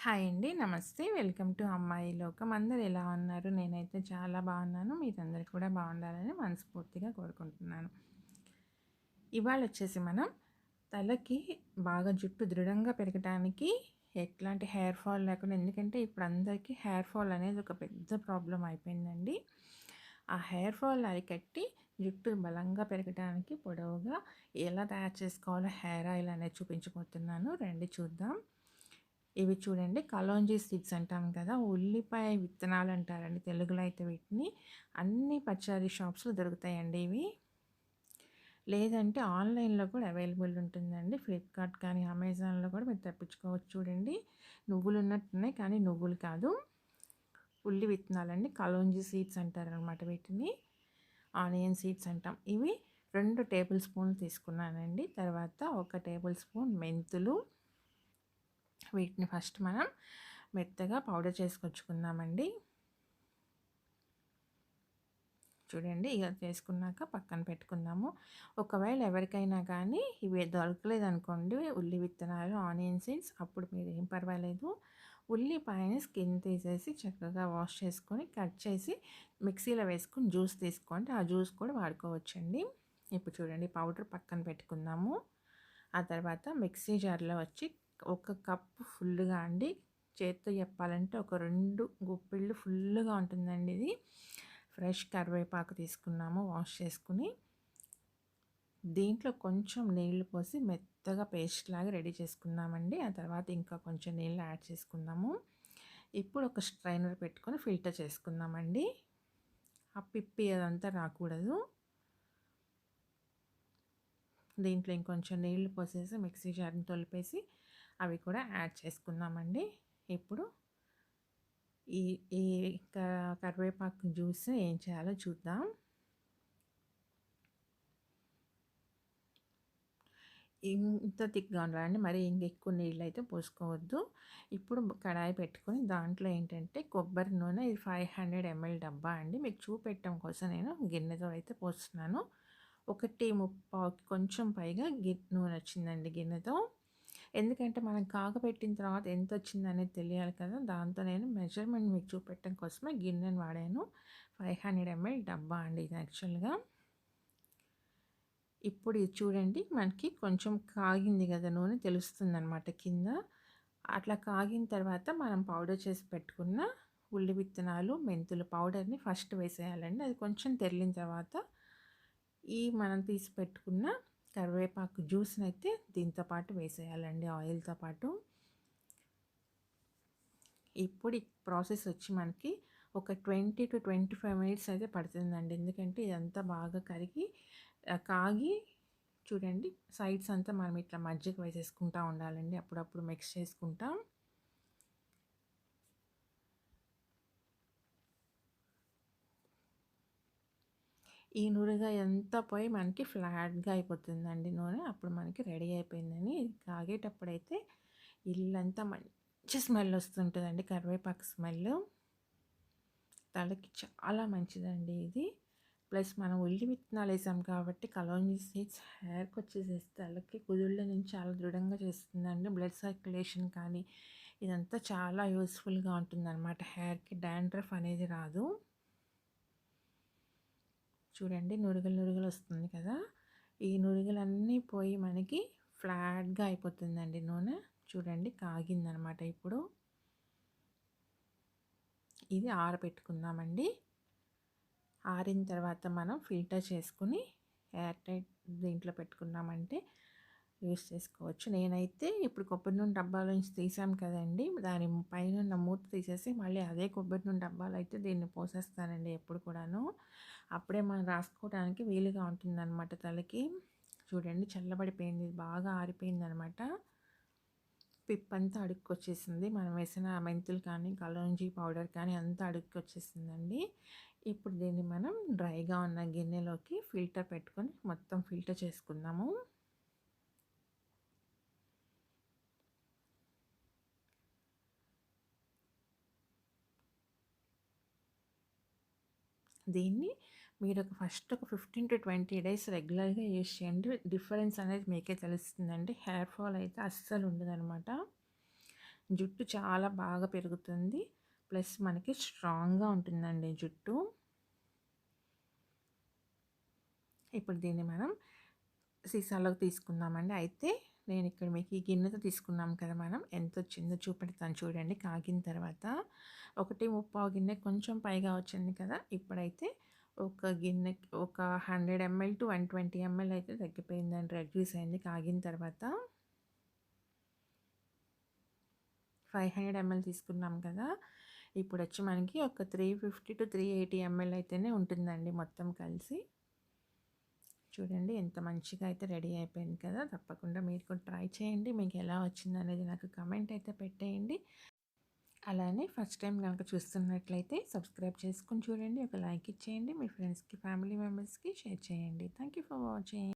Hi అండి. నమస్తే. Welcome to అమ్మాయి లోకం. అందరూ ఎలా ఉన్నారు? నేనైతే చాలా బాగున్నాను. మీరందరూ కూడా బాగుండాలని మనస్ఫూర్తిగా కోరుకుంటున్నాను. ఇవాళొచ్చేసి మనం తలకి బాగా జుట్టు దృఢంగా పెరగటానికి ఎట్లాంటి హెయిర్ ఫాల్ లేకుండా, ఎందుకంటే ఇప్పుడు అందరికీ హెయిర్ ఫాల్ అనేది ఒక పెద్ద ప్రాబ్లం అయిపోయిందండి. ఆ హెయిర్ ఫాల్ అరికట్టి జుట్టు బలంగా పెరగడానికి పొడవుగా ఎలా తయారు చేసుకోవాలో హెయిర్ ఆయిల్ అనేది చూపించబోతున్నాను. రండి చూద్దాం. ఇవి చూడండి, కలోంజీ సీడ్స్ అంటాం కదా, ఉల్లిపాయ విత్తనాలు అంటారండి తెలుగులో అయితే. వీటిని అన్ని పచారీ షాప్స్లో దొరుకుతాయండి ఇవి. లేదంటే ఆన్లైన్లో కూడా అవైలబుల్ ఉంటుందండి. ఫ్లిప్కార్ట్ కానీ అమెజాన్లో కూడా మీరు తెప్పించుకోవచ్చు. చూడండి, నువ్వులు ఉన్నట్టున్నాయి కానీ నువ్వులు కాదు, ఉల్లి విత్తనాలండి. కలోంజీ సీడ్స్ అంటారనమాట వీటిని. ఆనియన్ సీడ్స్ అంటాం. ఇవి 2 టేబుల్ స్పూన్లు తీసుకున్నానండి. తర్వాత 1 టేబుల్ స్పూన్ మెంతులు. వీటిని ఫస్ట్ మనం మెత్తగా పౌడర్ చేసుకొచ్చుకుందామండి. చూడండి, ఇలా చేసుకున్నాక పక్కన పెట్టుకుందాము. ఒకవేళ ఎవరికైనా కానీ ఇవి దొరకలేదనుకోండి, ఉల్లి విత్తనాలు, ఆనియన్ సీడ్స్, అప్పుడు మీరు ఏం పర్వాలేదు, ఉల్లిపాయని స్కిన్ తీసేసి చక్కగా వాష్ చేసుకొని కట్ చేసి మిక్సీలో వేసుకొని జ్యూస్ తీసుకోండి. ఆ జ్యూస్ కూడా వాడుకోవచ్చండి. ఇప్పుడు చూడండి, పౌడర్ పక్కన పెట్టుకుందాము. ఆ తర్వాత మిక్సీ జార్లో వచ్చి 1 కప్పు ఫుల్గా అండి, చేత్తో చెప్పాలంటే ఒక 2 గుప్పిళ్ళు ఫుల్గా ఉంటుందండి ఇది, ఫ్రెష్ కరివేపాకు తీసుకున్నాము వాష్ చేసుకుని. దీంట్లో కొంచెం నీళ్లు పోసి మెత్తగా పేస్ట్ లాగా రెడీ చేసుకుందామండి. ఆ తర్వాత ఇంకా కొంచెం నీళ్ళు యాడ్ చేసుకుందాము. ఇప్పుడు ఒక స్ట్రైనర్ పెట్టుకొని ఫిల్టర్ చేసుకుందామండి. ఆ పిప్పి అదంతా రాకూడదు. దీంట్లో ఇంకొంచెం నీళ్లు పోసేసి మిక్సీ జార్ని తొలిపేసి అవి కూడా యాడ్ చేసుకుందామండి. ఇప్పుడు ఈ ఈ కరివేపాకు జ్యూస్ ఏం చేయాలో చూద్దాం. ఇంత థిక్గా ఉండాలండి, మరి ఇంకెక్కువ నీళ్ళు అయితే పోసుకోవద్దు. ఇప్పుడు కడాయి పెట్టుకొని దాంట్లో ఏంటంటే కొబ్బరి నూనె, ఇది 500 ml డబ్బా అండి. మీకు చూపెట్టడం కోసం నేను గిన్నెతో అయితే పోస్తున్నాను. 1.3 కొంచెం పైగా నూనె వచ్చిందండి గిన్నెతో. ఎందుకంటే మనం కాగబెట్టిన తర్వాత ఎంత వచ్చిందనేది తెలియాలి కదా, దాంతో నేను మెజర్మెంట్ మీకు చూపెట్టడం కోసమే గిన్నెను వాడాను. 500 ml డబ్బా అండి ఇది యాక్చువల్గా. ఇప్పుడు ఇది చూడండి, మనకి కొంచెం కాగింది కదా నూనె, తెలుస్తుందనమాట కింద. అట్లా కాగిన తర్వాత మనం పౌడర్ చేసి పెట్టుకున్న ఉల్లి విత్తనాలు, మెంతులు పౌడర్ని ఫస్ట్ వేసేయాలండి. అది కొంచెం తెరిలిన తర్వాత మనం తీసి పెట్టుకున్న కరివేపాకు జ్యూస్ని అయితే దీంతో పాటు వేసేయాలండి, ఆయిల్తో పాటు. ఇప్పుడు ఈ ప్రాసెస్ వచ్చి మనకి ఒక 20 to 25 మినిట్స్ అయితే పడుతుందండి. ఎందుకంటే ఇదంతా బాగా కరిగి కాగి, చూడండి సైడ్స్ అంతా మనం ఇట్లా మజ్జిగ వేసేసుకుంటూ ఉండాలండి, అప్పుడప్పుడు మిక్స్ చేసుకుంటాం. ఈ నురగ ఎంత పోయి మనకి ఫ్లాట్గా అయిపోతుందండి నూనె, అప్పుడు మనకి రెడీ అయిపోయిందని. కాగేటప్పుడైతే ఇల్లంతా మంచి స్మెల్ వస్తుంటుందండి, కరివేపాకు స్మెల్. తలకి చాలా మంచిదండి ఇది. ప్లస్ మనం ఉల్లి విత్తనాలు వేసాం కాబట్టి కలోంజీ సీడ్స్ హెయిర్కి వచ్చేసేసి తలకి కుదుళ్ళ నుంచి చాలా దృఢంగా చేస్తుందండి. బ్లడ్ సర్క్యులేషన్ కానీ ఇదంతా చాలా యూస్ఫుల్గా ఉంటుందన్నమాట. హెయిర్కి డాండ్రఫ్ అనేది రాదు. చూడండి, నురుగులు నురుగులు వస్తుంది కదా, ఈ నురుగులన్నీ పోయి మనకి ఫ్లాట్గా అయిపోతుందండి నూనె. చూడండి, కాగిందనమాట. ఇప్పుడు ఇది ఆరబెట్టుకుందామండి. ఆరిన తర్వాత మనం ఫిల్టర్ చేసుకుని ఎయిర్ టైట్ దీంట్లో పెట్టుకున్నామంటే యూస్ చేసుకోవచ్చు. నేనైతే ఇప్పుడు కొబ్బరి నూనె డబ్బాల నుంచి తీసాం కదండి, దాని పైన ఉన్న మూత తీసేసి మళ్ళీ అదే కొబ్బరి నూనె డబ్బాలు అయితే దీన్ని పోసేస్తానండి ఎప్పుడు కూడాను. అప్పుడే మనం రాసుకోవడానికి వీలుగా ఉంటుందన్నమాట తలకి. చూడండి, చల్లబడిపోయింది, బాగా ఆరిపోయింది అనమాట. పిప్పంతా అడుక్కొచ్చేసింది, మనం వేసిన మెంతులు కానీ కలోంజీ పౌడర్ కానీ అంతా అడుక్కొచ్చేసిందండి. ఇప్పుడు దీన్ని మనం డ్రైగా ఉన్న గిన్నెలోకి ఫిల్టర్ పెట్టుకొని మొత్తం ఫిల్టర్ చేసుకుందాము. దీన్ని మీరు ఫస్ట్ ఒక 15 to 20 డేస్ రెగ్యులర్గా యూజ్ చేయండి. డిఫరెన్స్ అనేది మీకే తెలుస్తుందండి. హెయిర్ ఫాల్ అయితే అస్సలు ఉండదనమాట. జుట్టు చాలా బాగా పెరుగుతుంది. ప్లస్ మనకి స్ట్రాంగ్‌గా ఉంటుందండి జుట్టు. ఇప్పుడు దీన్ని మనం సీసాలోకి తీసుకుందామండి. అయితే నేను ఇక్కడ మీకు ఈ గిన్నెతో తీసుకున్నాం కదా మనం, ఎంతొచ్చిందో చూపెడతాను చూడండి. కాగిన తర్వాత 1 గిన్నె కొంచెం పైగా వచ్చింది కదా! ఇప్పుడైతే ఒక గిన్నెకి ఒక 100 ఎంఎల్ టు 120 ఎంఎల్ అయితే తగ్గిపోయిందండి. రెడ్యూస్ అయింది కాగిన తర్వాత. 500 ఎంఎల్ తీసుకున్నాం కదా! ఇప్పుడొచ్చి మనకి ఒక 350-380 ఎంఎల్ అయితేనే ఉంటుందండి మొత్తం కలిసి. చూడండి ఎంత మంచిగా అయితే రెడీ అయిపోయింది కదా! తప్పకుండా మీరు కూడా ట్రై చేయండి. మీకు ఎలా వచ్చిందనేది నాకు కమెంట్ అయితే పెట్టేయండి. అలానే ఫస్ట్ టైం కనుక చూస్తున్నట్లయితే సబ్స్క్రైబ్ చేసుకొని చూడండి. ఒక లైక్ ఇచ్చేయండి. మీ ఫ్రెండ్స్‌కి, ఫ్యామిలీ మెంబర్స్‌కి షేర్ చేయండి. Thank you for watching.